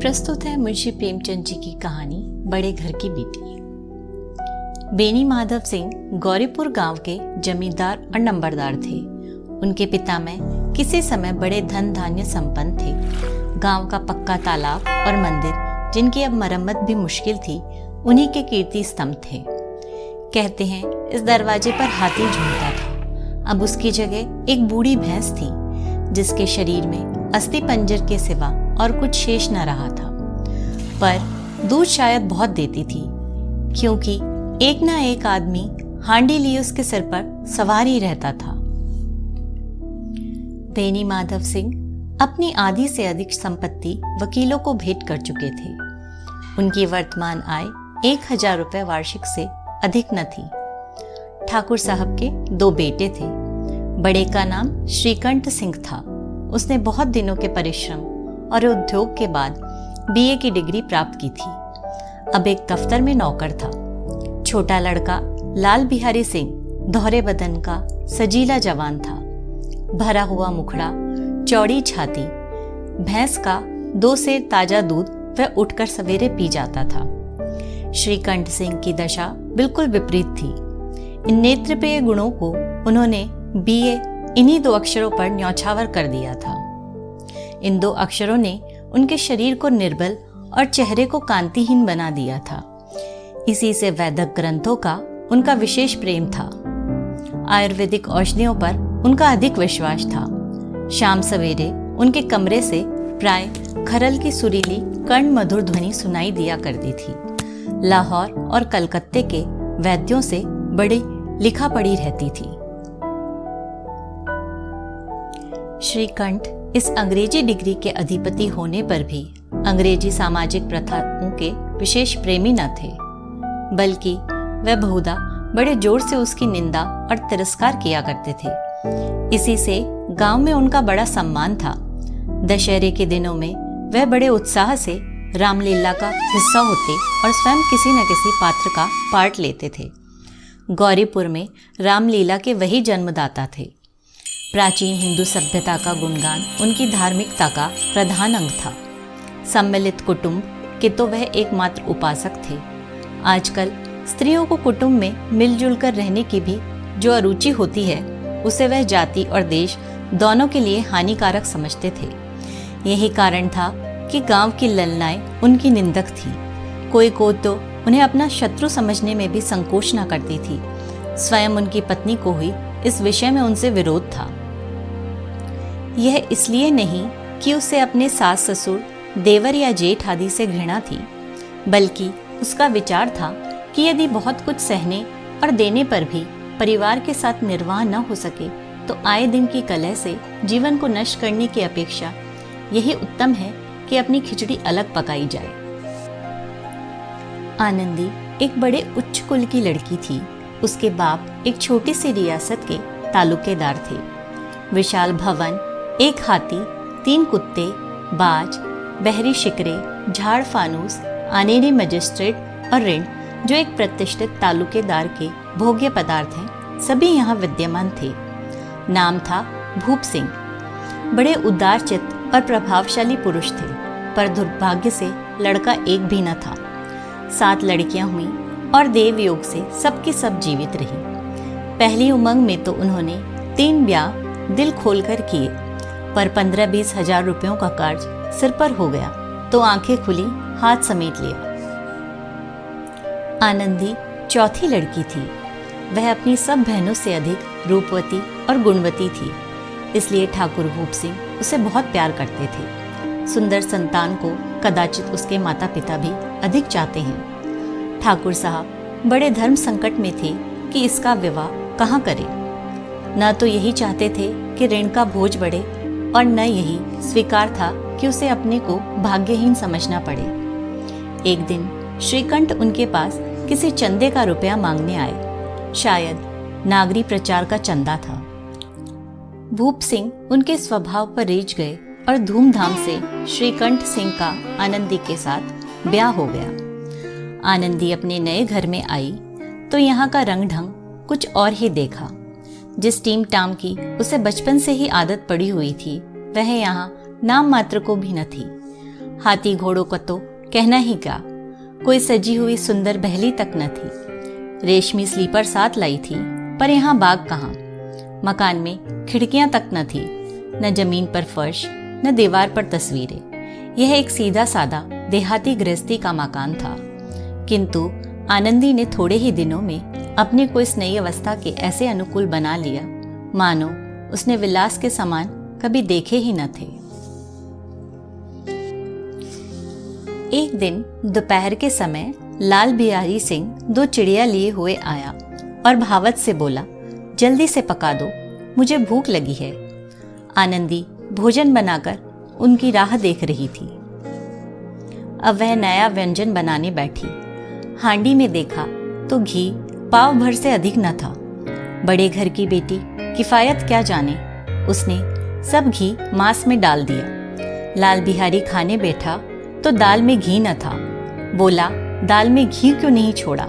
प्रस्तुत है मुंशी प्रेमचंद जी की कहानी बड़े घर की बेटी। बेनी माधव सिंह गौरीपुर गांव के जमींदार और नंबरदार थे। उनके पिता में किसी समय बड़े धन धान्य संपन्न थे। गांव का पक्का तालाब और मंदिर, जिनकी अब मरम्मत भी मुश्किल थी, उन्हीं के कीर्ति स्तंभ थे। कहते हैं इस दरवाजे पर हाथी झूलता था। अब उसकी जगह एक बूढ़ी भैंस थी, जिसके शरीर में अस्थि पंजर के सिवा और कुछ शेष न रहा था, पर दूध शायद बहुत देती थी, क्योंकि एक ना एक आदमी हांडी लिए उसके सिर पर सवार ही रहता था। बेनी माधव सिंह अपनी आधी से अधिक संपत्ति वकीलों को भेंट कर चुके थे। उनकी वर्तमान आय 1000 रुपये वार्षिक से अधिक न थी। ठाकुर साहब के 2 बेटे थे। बड़े का नाम श्रीकंठ सिंह था। उसने बहुत दिनों के परिश्रम और उद्योग के बाद बीए की डिग्री प्राप्त की थी। अब एक दफ्तर में नौकर था। छोटा लड़का लाल बिहारी सिंह दोहरे बदन का सजीला जवान था। भरा हुआ मुखड़ा, चौड़ी छाती, भैंस का 2 सेर ताजा दूध वह उठकर सवेरे पी जाता था। श्रीकंठ सिंह की दशा बिल्कुल विपरीत थी। इन नेत्रप्रिय गुणों को उन्होंने बीए इन्हीं 2 अक्षरों पर न्यौछावर कर दिया था। इन 2 अक्षरों ने उनके शरीर को निर्बल और चेहरे को कांतिहीन बना दिया था। इसी से वैदिक ग्रंथों का उनका विशेष प्रेम था। आयुर्वेदिक औषधियों पर उनका अधिक विश्वास था। शाम सवेरे उनके कमरे से प्राय खरल की सुरीली कर्ण मधुर ध्वनि सुनाई दिया करती थी। लाहौर और कलकत्ते के वैद्यों से बड़ी लिखा पड़ी रहती थी। श्रीकंठ इस अंग्रेजी डिग्री के अधिपति होने पर भी अंग्रेजी सामाजिक प्रथाओं के विशेष प्रेमी न थे, बल्कि वह बहुधा बड़े जोर से उसकी निंदा और तिरस्कार किया करते थे। इसी से गांव में उनका बड़ा सम्मान था। दशहरे के दिनों में वह बड़े उत्साह से रामलीला का हिस्सा होते और स्वयं किसी न किसी पात्र का पार्ट लेते थे। गौरीपुर में रामलीला के वही जन्मदाता थे। प्राचीन हिंदू सभ्यता का गुणगान उनकी धार्मिकता का प्रधान अंग था। सम्मिलित कुटुंब के तो वह एकमात्र उपासक थे। आजकल स्त्रियों को कुटुंब में मिलजुल कर रहने की भी जो अरुचि होती है, उसे वह जाति और देश दोनों के लिए हानिकारक समझते थे। यही कारण था कि गांव की ललनाएं उनकी निंदक थी। कोई को तो उन्हें अपना शत्रु समझने में भी संकोच न करती थी। स्वयं उनकी पत्नी को ही इस विषय में उनसे विरोध था। यह इसलिए नहीं कि उसे अपने सास ससुर, देवर या जेठ आदि से घृणा थी, बल्कि उसका विचार था कि यदि बहुत कुछ सहने और देने पर भी परिवार के साथ निर्वाह न हो सके, तो आए दिन की कलह से जीवन को नष्ट करने की अपेक्षा यही उत्तम है कि अपनी खिचड़ी अलग पकाई जाए। आनंदी एक बड़े उच्च कुल की लड़की थी। उसके बाप एक छोटी सी रियासत के तालुकेदार थे। विशाल भवन, 1 हाथी, 3 कुत्ते, बाज, बहरी शिकरे, झाड़ फानूस, आनेरी मजिस्ट्रेट और ऋण, जो एक प्रतिष्ठित तालुकेदार के भोग्य पदार्थ हैं, सभी यहाँ विद्यमान थे। नाम था भूप सिंह। बड़े उदारचित्त और प्रभावशाली पुरुष थे, पर दुर्भाग्य से लड़का एक भी न था। 7 लड़कियां हुई और देव योग से सबकी सब जीवित रही। पहली उमंग में तो उन्होंने 3 ब्याह दिल खोलकर किए, पर 15-20 हजार रुपयों का कर्ज सिर पर हो गया तो आंखें खुली, हाथ समेट लिया। आनंदी चौथी लड़की थी। वह अपनी सब बहनों से अधिक रूपवती और गुणवती थी, इसलिए ठाकुर भूप सिंह उसे बहुत प्यार करते थे। सुंदर संतान को कदाचित उसके माता पिता भी अधिक चाहते हैं। ठाकुर साहब बड़े धर्म संकट में थे कि इसका विवाह कहाँ करें। न तो यही चाहते थे कि ऋण का बोझ बढ़े, और न यही स्वीकार था कि उसे अपने को भाग्यहीन समझना पड़े। एक दिन श्रीकंठ उनके पास किसी चंदे का रुपया मांगने आए। शायद नागरी प्रचार का चंदा था। भूप सिंह उनके स्वभाव पर रीझ गए और धूमधाम से श्रीकंठ सिंह का आनंदी के साथ ब्याह हो गया। आनंदी अपने नए घर में आई तो यहाँ का रंग ढंग कुछ और ही देखा। जिस टीम टाम की उसे बचपन से ही आदत पड़ी हुई थी, वह यहाँ नाम मात्र को भी न थी। हाथी घोड़ों का तो कहना ही क्या, कोई सजी हुई सुंदर बहली तक न थी। रेशमी स्लीपर साथ लाई थी, पर यहाँ बाग कहाँ। मकान में खिड़कियां तक न थी, न जमीन पर फर्श, न दीवार पर तस्वीरें। यह एक सीधा सादा देहाती गृहस्थी का मकान था, किंतु आनंदी ने थोड़े ही दिनों में अपने को इस नई अवस्था के ऐसे अनुकूल बना लिया मानो उसने विलास के समान कभी देखे ही न थे। एक दिन दोपहर के समय लाल बिहारी सिंह 2 चिड़िया लिए हुए आया और भावत से बोला, जल्दी से पका दो, मुझे भूख लगी है। आनंदी भोजन बनाकर उनकी राह देख रही थी। अब वह नया व्यंजन बनाने बैठी। हांडी में देखा तो घी पाव भर से अधिक न था। बड़े घर की बेटी किफायत क्या जाने, उसने सब घी मांस में डाल दिया। लाल बिहारी खाने बैठा तो दाल में घी न था। बोला, दाल में घी क्यों नहीं छोड़ा?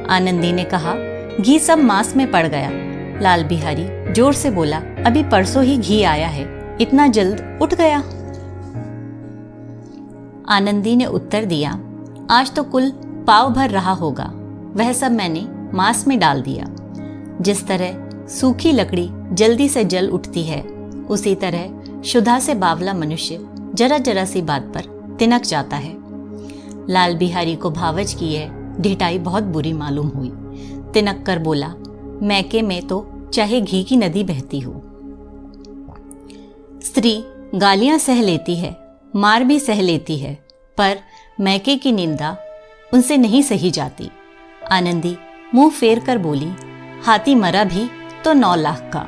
आनंदी ने कहा, घी सब मांस में पड़ गया। लाल बिहारी जोर से बोला, अभी परसों ही घी आया है, इतना जल्द उठ गया? आनंदी ने उत्तर दिया, आज तो कुल पाव भर रहा होगा, वह सब मैंने मांस में डाल दिया। जिस तरह सूखी लकड़ी जल्दी से जल उठती है, उसी तरह शुदा से बावला मनुष्य जरा जरा सी बात पर तिनक जाता है। लाल बिहारी को भावच की यह ढिठाई बहुत बुरी मालूम हुई। तिनक कर बोला, मैके में तो चाहे घी की नदी बहती हो। स्त्री गालियां सह लेती है, मार भी सह लेती है, पर मैके की निंदा उनसे नहीं सही जाती। आनंदी मुंह फेर कर बोली, हाथी मरा भी तो 9 लाख का,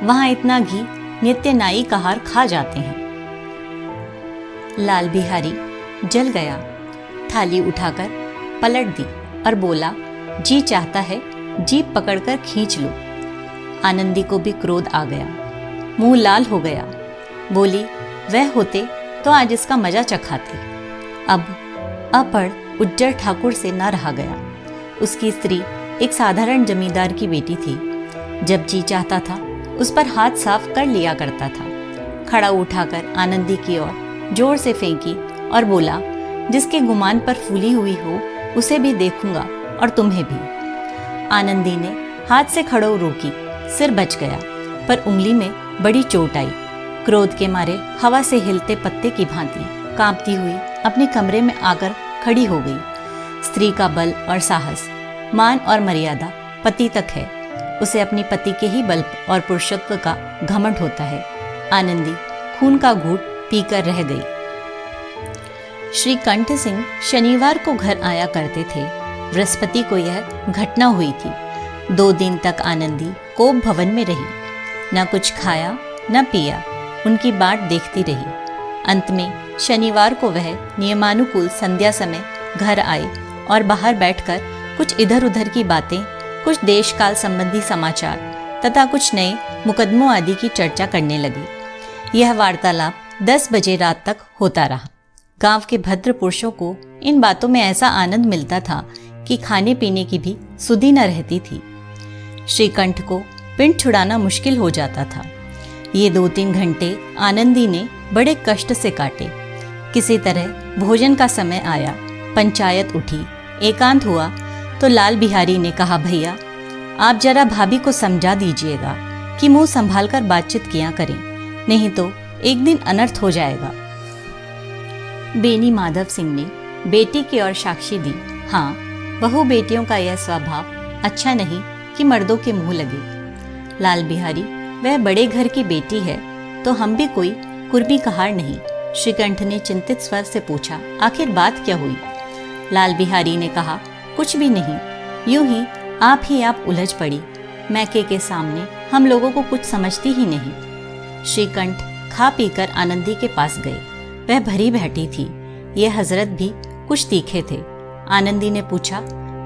वहां इतना घी नित्य नाई कहार खा जाते हैं। लाल बिहारी जल गया, थाली उठाकर पलट दी और बोला, जी चाहता है जीभ पकड़कर खींच लो। आनंदी को भी क्रोध आ गया, मुंह लाल हो गया। बोली, वह होते तो आज इसका मजा चखाते। अब अपढ़ उज्जर ठाकुर से न रहा गया। उसकी स्त्री एक साधारण जमींदार की बेटी थी। जब जी चाहता था उस पर हाथ साफ कर लिया करता था। खड़ा उठाकर आनंदी की ओर जोर से फेंकी और बोला, जिसके गुमान पर फूली हुई हो उसे भी देखूंगा और तुम्हें भी। आनंदी ने हाथ से खड़ो रोकी, सिर बच गया, पर उंगली में बड़ी चोट आई। क्रोध के मारे हवा से हिलते पत्ते की भांति कांपती हुई अपने कमरे में आकर खड़ी हो गई। स्त्री का बल और साहस, मान और मर्यादा पति तक है। उसे अपनी पति के ही बल और पुरुषत्व का घमंड होता है। आनंदी खून का घूंट पीकर रह गई। श्री कंठ सिंह शनिवार को घर आया करते थे। बृहस्पति को यह घटना हुई थी। 2 दिन तक आनंदी कोप भवन में रही, न कुछ खाया न पिया, उनकी बाट देखती रही। अंत में शनिवार को वह नियमानुकूल संध्या समय घर आई और बाहर बैठकर कुछ इधर उधर की बातें, कुछ देश काल संबंधी समाचार तथा कुछ नए मुकदमों आदि की चर्चा करने लगी। यह वार्तालाप 10 बजे रात तक होता रहा। गांव के भद्र पुरुषों को इन बातों में ऐसा आनंद मिलता था कि खाने पीने की भी सुधि न रहती थी। श्रीकंठ को पिंड छुड़ाना मुश्किल हो जाता था। ये 2-3 घंटे आनंदी ने बड़े कष्ट से काटे। किसी तरह भोजन का समय आया, पंचायत उठी, एकांत हुआ तो लाल बिहारी ने कहा, भैया आप जरा भाभी को समझा दीजिएगा कि मुंह संभाल कर बातचीत किया करें, नहीं तो एक दिन अनर्थ हो जाएगा। बेनी माधव सिंह ने बेटी की ओर साक्षी दी, हाँ, बहू बेटियों का यह स्वभाव अच्छा नहीं कि मर्दों के मुंह लगे। लाल बिहारी, वह बड़े घर की बेटी है तो हम भी कोई कुर्मी कहार नहीं। श्रीकंठ ने चिंतित स्वर से पूछा, आखिर बात क्या हुई? लाल बिहारी ने कहा, कुछ भी नहीं, यूं ही आप उलझ पड़ी। मैके के सामने हम लोगों को कुछ समझती ही नहीं। श्रीकंठ खा पीकर आनंदी के पास गए। वह भरी बैठी थी। ये हजरत भी कुछ तीखे थे। आनंदी ने पूछा,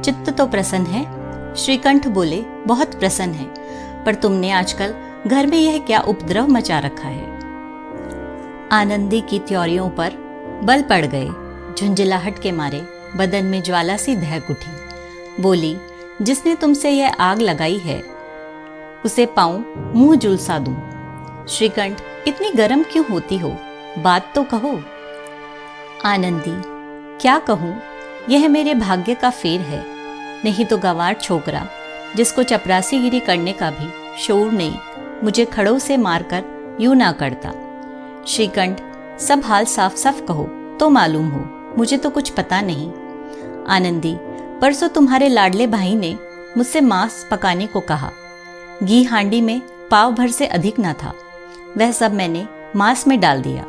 चित्त तो प्रसन्न है? श्रीकंठ बोले, बहुत प्रसन्न है, पर तुमने आजकल घर में यह क्या उपद्रव मचा रखा है? आनंदी की त्योरियों पर बल पड़ गए। झुंझलाहट के मारे बदन में ज्वाला सी दहक उठी। बोली, जिसने तुमसे यह आग लगाई है उसे पाऊं मुंह जुलसा दूं। श्रीकंठ, इतनी गर्म क्यों होती हो? बात तो कहो। आनंदी, क्या कहूँ, यह मेरे भाग्य का फेर है। नहीं तो गंवार छोकरा जिसको चपरासीगिरी करने का भी शऊर नहीं, मुझे खड़ों से मारकर यूं ना करता। श्रीकंठ, सब हाल साफ साफ कहो तो मालूम हो, मुझे तो कुछ पता नहीं। आनंदी, परसों तुम्हारे लाडले भाई ने मुझसे मांस पकाने को कहा। घी हांडी में पाव भर से अधिक ना था, वह सब मैंने मांस में डाल दिया।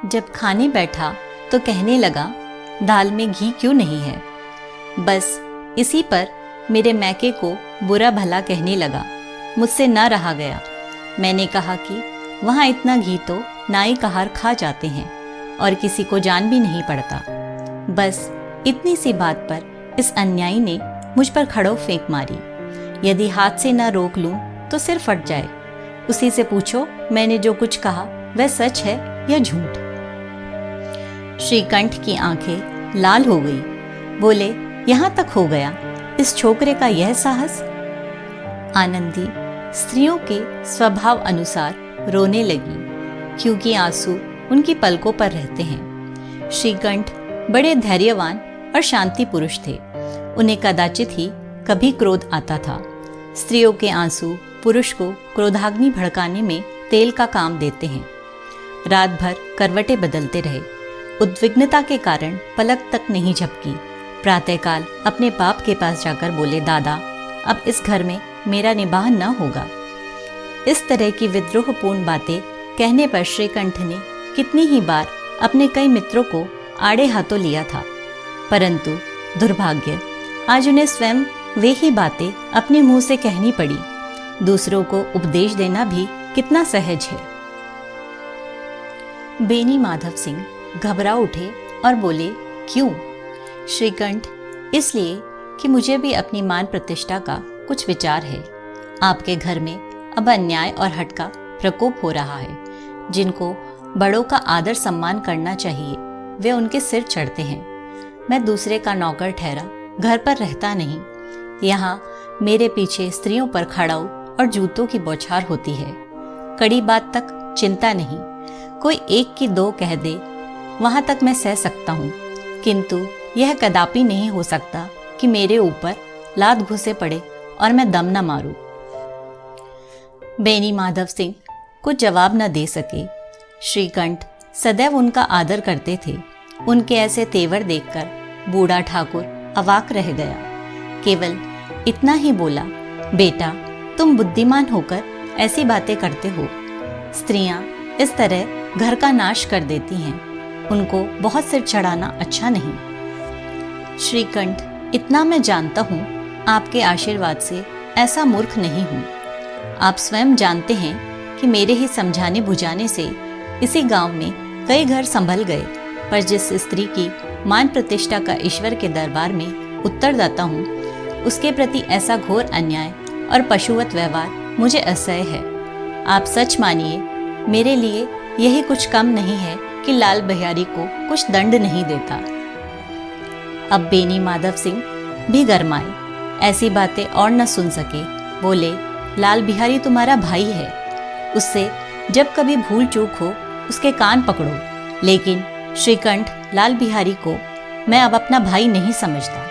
जब खाने बैठा तो कहने लगा, दाल में घी क्यों नहीं है। बस इसी पर मेरे मैके को बुरा भला कहने लगा। मुझसे न रहा गया। मैंने कहा कि वहाँ इतना घी तो नाई कहार खा जाते हैं और किसी को जान भी नहीं पड़ता। बस इतनी सी बात पर इस अन्यायी ने मुझ पर खड़ो फेंक मारी। यदि हाथ से न रोक लूं तो सिर फट जाए। उसी से पूछो मैंने जो कुछ कहा वह सच है या झूठ। श्रीकंठ की आंखें लाल हो गई। बोले, यहाँ तक हो गया, इस छोकरे का यह साहस। आनंदी स्त्रियों के स्वभाव अनुसार रोने लगी, क्योंकि आंसू उनकी पलकों पर रहते हैं। श्रीकंठ बड़े धैर्यवान और शांति पुरुष थे। उन्हें कदाचित ही कभी क्रोध आता था। स्त्रियों के आंसू पुरुष को क्रोधाग्नि भड़काने में तेल का काम देते हैं। रात भर करवटें बदलते रहे। उद्विग्नता के कारण पलक तक नहीं झपकी। प्रातःकाल अपने बाप के पास जाकर बोले, दादा, अब इस घर में मेरा निबाह न होगा। इस तरह की विद्रोहपूर्ण बातें कहने पर श्रीकंठ ने कितनी ही बार अपने कई मित्रों को आड़े हाथों लिया था, परंतु दुर्भाग्य, आज उन्हें स्वयं वे ही बातें अपने मुंह से कहनी पड़ी। दूसरों को उपदेश देना भी कितना सहज है। बेनी माधव सिंह घबरा उठे और बोले, क्यों? श्रीकंठ, इसलिए कि मुझे भी अपनी मान प्रतिष्ठा का कुछ विचार है। आपके घर में अब अन्याय और हठ का प्रकोप हो रहा है। जिनको बड़ों का आदर सम्मान करना चाहिए वे उनके सिर चढ़ते हैं। मैं दूसरे का नौकर ठहरा घर पर रहता नहीं। यहाँ मेरे पीछे स्त्रियों पर खड़ाऊ और जूतों की बौछार होती है। कड़ी बात तक चिंता नहीं, कोई एक की दो कह दे वहां तक मैं सह सकता हूँ, किंतु यह कदापि नहीं हो सकता कि मेरे ऊपर लात घुसे पड़े और मैं दम न मारूं। बेनी माधव सिंह कुछ जवाब न दे सके। श्रीकंठ सदैव उनका आदर करते थे। उनके ऐसे तेवर देखकर बूढ़ा ठाकुर अवाक रह गया। केवल इतना ही बोला, बेटा, तुम बुद्धिमान होकर ऐसी बातें करते हो। स्त्रियां इस तरह घर का नाश कर देती हैं। उनको बहुत सिर चढ़ाना अच्छा नहीं। श्रीकंठ, इतना मैं जानता हूँ, आपके आशीर्वाद से ऐसा मूर्ख नहीं हूँ। आप स्वयं जानते हैं कि मेरे ही समझाने बुझाने से इसी गांव में कई घर संभल गए, पर जिस स्त्री की मान प्रतिष्ठा का ईश्वर के दरबार में उत्तरदाता हूँ, उसके प्रति ऐसा घोर अन्याय और पशुवत व्यवहार मुझे असह्य है। आप सच मानिए, मेरे लिए यही कुछ कम नहीं है कि लाल बिहारी को कुछ दंड नहीं देता। अब बेनी माधव सिंह भी गरमाए, ऐसी बातें और न सुन सके। बोले, लाल बिहारी तुम्हारा भाई है, उससे जब कभी भूल चूक हो उसके कान पकड़ो। लेकिन श्रीकंठ, लाल बिहारी को मैं अब अपना भाई नहीं समझता।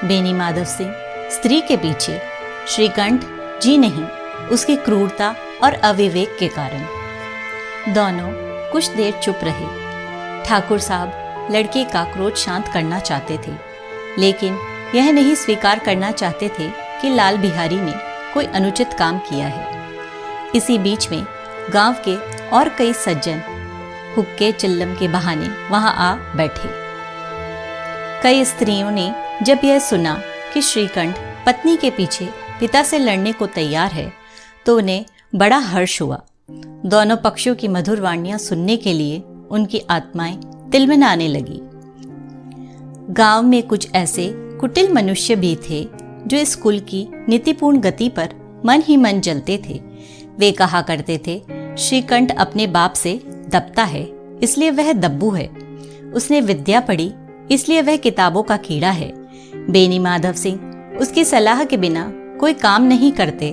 बेनी माधव सिंह स्त्री के पीछे, श्रीकंठ जी नहीं, उसकी क्रूरता और अविवेक के कारण। दोनों कुछ देर चुप रहे। ठाकुर साहब लड़के का क्रोध शांत करना चाहते थे, लेकिन यह नहीं स्वीकार करना चाहते थे कि लाल बिहारी ने कोई अनुचित काम किया है। इसी बीच में गांव के और कई सज्जन हुक्के चिल्लम के बहाने वहां आ बैठे। कई स्त्रियों ने जब यह सुना कि श्रीकंठ पत्नी के पीछे पिता से लड़ने को तैयार है, तो उन्हें बड़ा हर्ष हुआ। दोनों पक्षों की मधुर वाणियां सुनने के लिए उनकी आत्माएं तिलमिलाने लगी। गांव में कुछ ऐसे कुटिल मनुष्य भी थे जो इस कुल की नीतिपूर्ण गति पर मन ही मन जलते थे। वे कहा करते थे, श्रीकंठ अपने बाप से दबता है इसलिए वह दब्बू है, उसने विद्या पढ़ी इसलिए वह किताबों का कीड़ा है। बेनी माधव सिंह उसकी सलाह के बिना कोई काम नहीं करते,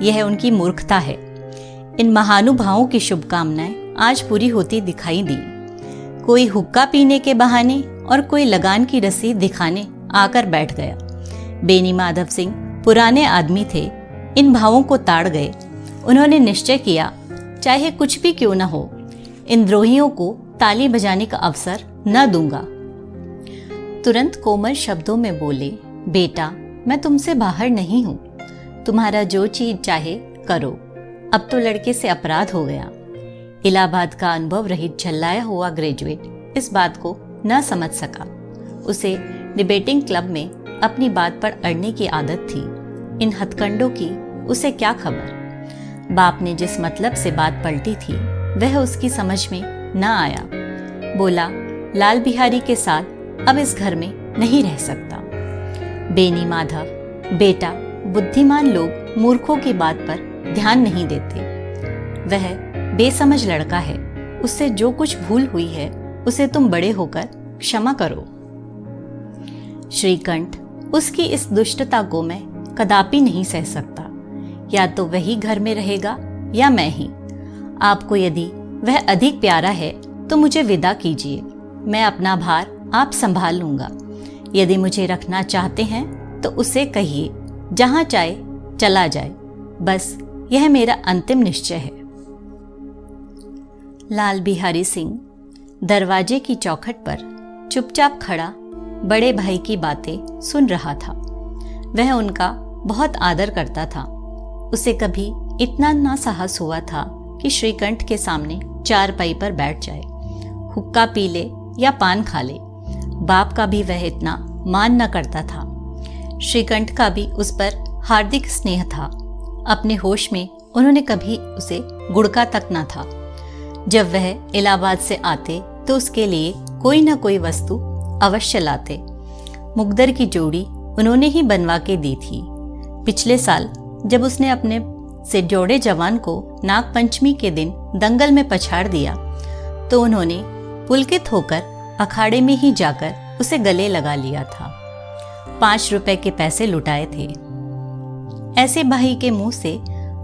यह उनकी मूर्खता है। इन महानुभावों की शुभकामनाएं आज पूरी होती दिखाई दी। कोई हुक्का पीने के बहाने और कोई लगान की रसीद दिखाने आकर बैठ गया। बेनी माधव सिंह पुराने आदमी थे, इन भावों को ताड़ गए। उन्होंने निश्चय किया, चाहे कुछ भी क्यों न हो, इन द्रोहियों को ताली बजाने का अवसर न दूंगा। तुरंत कोमल शब्दों में बोले, बेटा मैं तुमसे बाहर नहीं हूं, तुम्हारा जो चीज चाहे करो। अब तो लड़के से अपराध हो गया। इलाहाबाद का अनुभव रहित झल्लाया हुआ ग्रेजुएट इस बात को न समझ सका। उसे डिबेटिंग क्लब में अपनी बात पर अड़ने की आदत थी। इन हथकंडों की उसे क्या खबर। बाप ने जिस मतलब से बात पलटी थी वह उसकी समझ में न आया। बोला, लाल बिहारी के साथ अब इस घर में नहीं रह सकता। बेनी माधव, बेटा बुद्धिमान लोग मूर्खों की बात पर ध्यान नहीं देते। वह बेसमझ लड़का है, उससे जो कुछ भूल हुई है उसे तुम बड़े होकर क्षमा करो। श्रीकंठ, उसकी इस दुष्टता को मैं कदापि नहीं सह सकता। या तो वही घर में रहेगा या मैं ही। आपको यदि वह अधिक प्यारा है तो मुझे विदा कीजिए, मैं अपना भार आप संभाल लूंगा। यदि मुझे रखना चाहते हैं तो उसे कहिए, जहां चाहे चला जाए, बस यह मेरा अंतिम निश्चय है। लाल बिहारी सिंह दरवाजे की चौखट पर चुपचाप खड़ा बड़े भाई की बातें सुन रहा था। वह उनका बहुत आदर करता था। उसे कभी इतना ना साहस हुआ था कि श्रीकंठ के सामने चारपाई पर बैठ जाए, हुक्का पी ले या पान खा ले। बाप का भी वह इतना मान न करता था। श्रीकंठ का भी उस पर हार्दिक स्नेह था। अपने होश में उन्होंने कभी उसे गुड़का तक न था। जब वह इलाहाबाद से आते तो उसके लिए कोई न कोई वस्तु अवश्य लाते। मुकद्दर की जोड़ी उन्होंने ही बनवा के दी थी। पिछले साल जब उसने अपने से जोड़े जवान को नाग पंचमी के दिन दंगल में पछाड़ दिया तो उन्होंने पुलकित होकर अखाड़े में ही जाकर उसे गले लगा लिया था। 5 रुपए के पैसे लुटाए थे। ऐसे भाई के मुंह से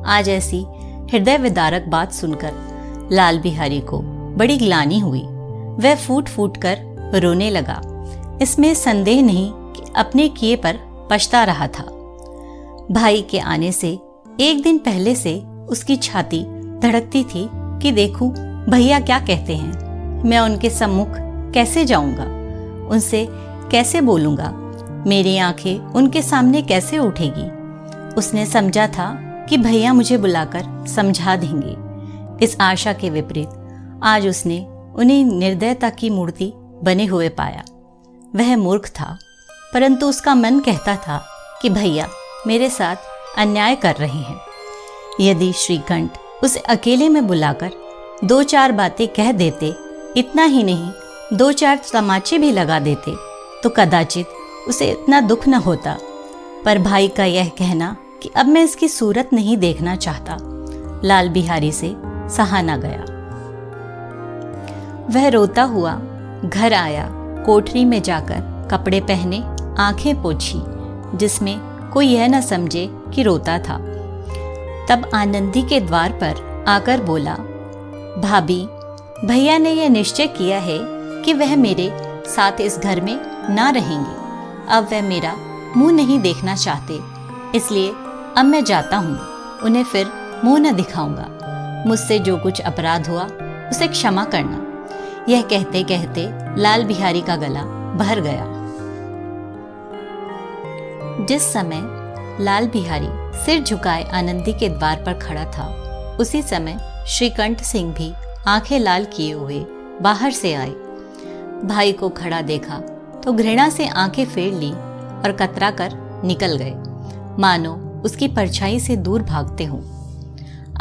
आज ऐसी हृदय विदारक बात सुनकर लाल बिहारी को बड़ी ग्लानि हुई। वह फूट फूट कर रोने लगा। इसमें संदेह नहीं कि अपने किए पर पछता रहा था। भाई के आने से एक दिन पहले से उसकी छाती धड़कती थी कि देखूं भैया क्या कहते हैं। मैं उनके सम्मुख कैसे जाऊंगा, उनसे कैसे बोलूंगा, मेरी आंखें उनके सामने कैसे उठेगी। उसने समझा था कि भैया मुझे बुलाकर समझा देंगे। इस आशा के विपरीत आज उसने उन्हें निर्दयता की मूर्ति बने हुए पाया। वह मूर्ख था, परंतु उसका मन कहता था कि भैया मेरे साथ अन्याय कर रहे हैं। यदि श्रीकंठ उसे अकेले में बुलाकर 2-4 बातें कह देते, इतना ही नहीं 2-4 तमाचे भी लगा देते, तो कदाचित उसे इतना दुख न होता। पर भाई का यह कहना कि अब मैं इसकी सूरत नहीं देखना चाहता, लाल बिहारी से सहा न गया। वह रोता हुआ घर आया। कोठरी में जाकर कपड़े पहने, आंखें पोंछी, जिसमें कोई यह न समझे कि रोता था। तब आनंदी के द्वार पर आकर बोला, भाभी, भैया ने यह निश्चय किया है कि वह मेरे साथ इस घर में ना रहेंगे। अब वह मेरा मुंह नहीं देखना चाहते, इसलिए अब मैं जाता हूँ। उन्हें फिर मुंह न दिखाऊंगा। मुझसे जो कुछ अपराध हुआ उसे क्षमा करना। यह कहते कहते लाल बिहारी का गला भर गया। जिस समय लाल बिहारी सिर झुकाए आनंदी के द्वार पर खड़ा था, उसी समय श्रीकंठ सिंह भी आंखें लाल किए हुए बाहर से आए। भाई को खड़ा देखा तो घृणा से आंखें फेर ली और कतरा कर निकल गए, मानो उसकी परछाई से दूर भागते हों।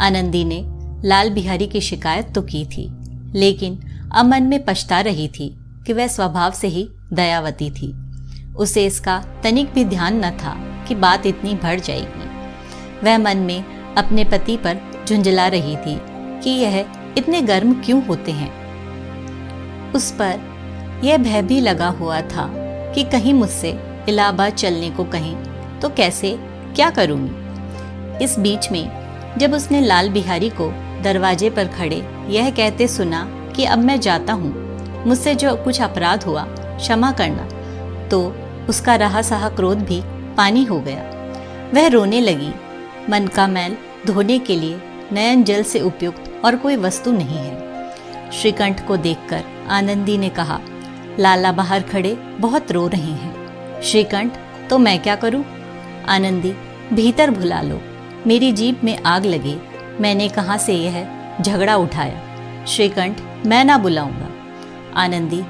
आनंदी ने लाल बिहारी की शिकायत तो की थी, लेकिन अब मन में पछता रही थी कि वह स्वभाव से ही दयावती थी। उसे इसका तनिक भी ध्यान न था कि बात इतनी बढ़ जाएगी। वह मन में अपने पति पर झुंझला रही थी कि यह इतने गर्म क्यों होते हैं। उस पर यह भय भी लगा हुआ था कि कहीं मुझसे इलाहाबाद चलने को कहें तो कैसे क्या करूंगी। इस बीच में जब उसने लाल बिहारी को दरवाजे पर खड़े यह कहते सुना कि अब मैं जाता हूँ, मुझसे जो कुछ अपराध हुआ क्षमा करना। तो उसका रहा सहा क्रोध भी पानी हो गया। वह रोने लगी। मन का मैल धोने के लिए नयन जल से उपयुक्त और कोई वस्तु नहीं है। श्रीकंठ को देखकर आनंदी ने कहा, लाला बाहर खड़े बहुत रो रहे हैं। श्रीकंठ, तो मैं क्या करूं? आनंदी, भीतर बुला लो, मेरी जीभ में आग लगे, मैंने कहाँ से यह झगड़ा उठाया। श्रीकंठ, मैं ना बुलाऊंगा। आनंदी,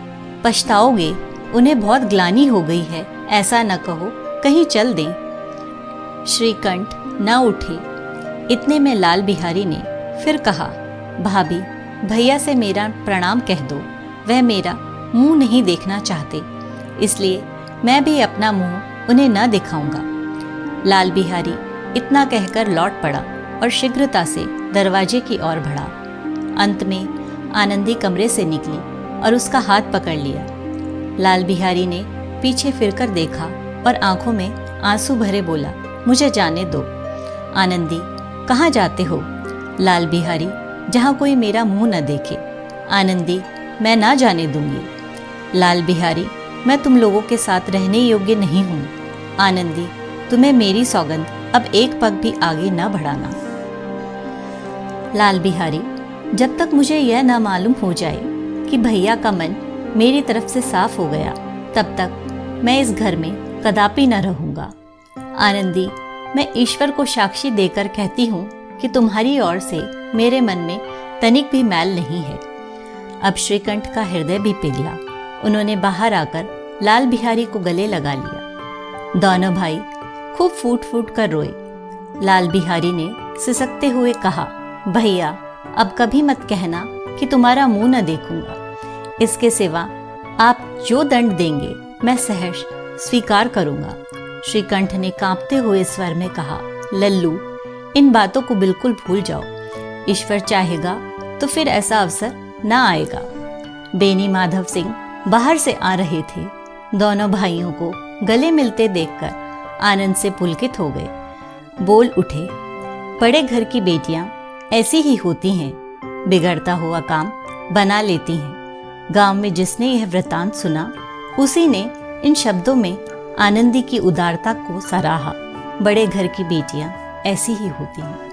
पछताओगे, उन्हें बहुत ग्लानि हो गई है, ऐसा न कहो, कहीं चल दें। श्रीकंठ न उठे। इतने में लाल बिहारी ने फिर कहा, भाभी, भैया से मेरा प्रणाम कह दो, वह मेरा मुंह नहीं देखना चाहते, इसलिए मैं भी अपना मुंह उन्हें न दिखाऊंगा। लाल बिहारी इतना कहकर लौट पड़ा और शीघ्रता से दरवाजे की ओर बढ़ा। अंत में आनंदी कमरे से निकली और उसका हाथ पकड़ लिया। लाल बिहारी ने पीछे फिरकर देखा और आंखों में आंसू भरे बोला, मुझे जाने दो। आनंदी, कहाँ जाते हो? लाल बिहारी, जहाँ कोई मेरा मुंह न देखे। आनंदी, मैं ना जाने दूंगी। लाल बिहारी, मैं तुम लोगों के साथ रहने योग्य नहीं हूँ। आनंदी, तुम्हें मेरी सौगंध, अब एक पग भी आगे न बढ़ाना। लाल बिहारी, जब तक मुझे यह ना मालूम हो जाए कि भैया का मन मेरी तरफ से साफ हो गया, तब तक मैं इस घर में कदापि न रहूंगा। आनंदी, मैं ईश्वर को साक्षी देकर कहती हूँ कि तुम्हारी ओर से मेरे मन में तनिक भी मैल नहीं है। अब श्रीकंठ का हृदय भी पिघला। उन्होंने बाहर आकर लाल बिहारी को गले लगा लिया। दोनों भाई खूब फूट फूट कर रोए। लाल बिहारी ने सिसकते हुए कहा, भैया, अब कभी मत कहना कि तुम्हारा मुंह न देखूंगा। इसके सिवा आप जो दंड देंगे मैं सहर्ष स्वीकार करूंगा। श्रीकंठ ने कांपते हुए स्वर में कहा, लल्लू, इन बातों को बिल्कुल भूल जाओ। ईश्वर चाहेगा तो फिर ऐसा अवसर न आएगा। बेनी माधव सिंह बाहर से आ रहे थे। दोनों भाइयों को गले मिलते देखकर आनंद से पुलकित हो गए। बोल उठे, बड़े घर की बेटियां ऐसी ही होती हैं, बिगड़ता हुआ काम बना लेती हैं। गांव में जिसने यह वृतांत सुना, उसी ने इन शब्दों में आनंदी की उदारता को सराहा। बड़े घर की बेटियां ऐसी ही होती हैं।